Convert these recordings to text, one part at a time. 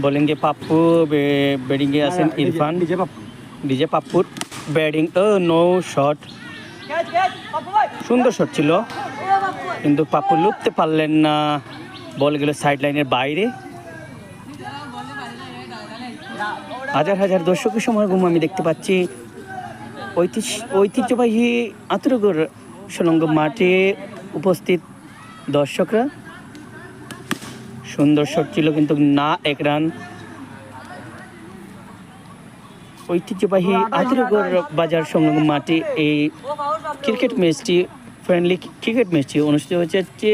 বোলিংয়ে পাপ্পু, ব্যাটিংয়ে আছেন ইরফান। ডিজে পাপ্পুর ব্যাটিং, নো শট, সুন্দর শট ছিল কিন্তু পাপ্পু লুপতে পারলেন না, বল গেল সাইড লাইনের বাইরে। হাজার হাজার দর্শকের সমাগম আমি দেখতে পাচ্ছি ঐতিহ্যবাহী আতুরগড় সুলঙ্গ মাঠে উপস্থিত দর্শকরা। সুন্দর শট ছিল কিন্তু না, এক রান। ঐতিহ্যবাহী আতুরগড় বাজার সংলগ্ন মাঠে এই ক্রিকেট ম্যাচটি, ফ্রেন্ডলি ক্রিকেট ম্যাচটি অনুষ্ঠিত হচ্ছে।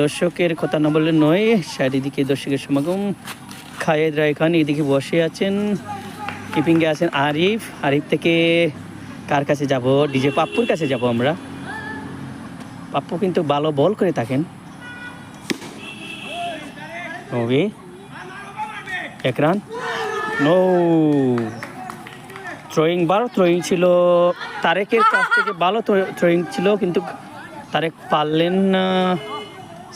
দর্শকের কথা না বললে নয়, চারিদিকে দর্শকের সমাগম। খায়েদ রায় খান এদিকে বসে আছেন, কিপিংয়ে আছেন আরিফ। আরিফ থেকে কার কাছে যাব? ডিজে পাপ্পুর কাছে যাব আমরা। পাপ্পু কিন্তু ভালো বল করে থাকেন। ওকে, এক রান, নো। থ্রোয়িং ছিল তারেকের কাছ থেকে, ভালো থ্রোয়িং ছিল কিন্তু তারেক পারলেন না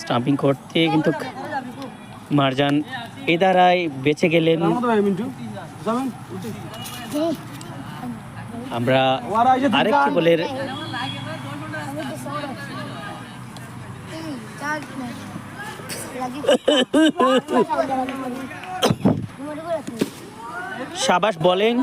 স্টাম্পিং করতে, কিন্তু মারজান এ দ্বারাই বেঁচে গেলেন। আমরা আরেকটি বলের শাবাশ বোলিং।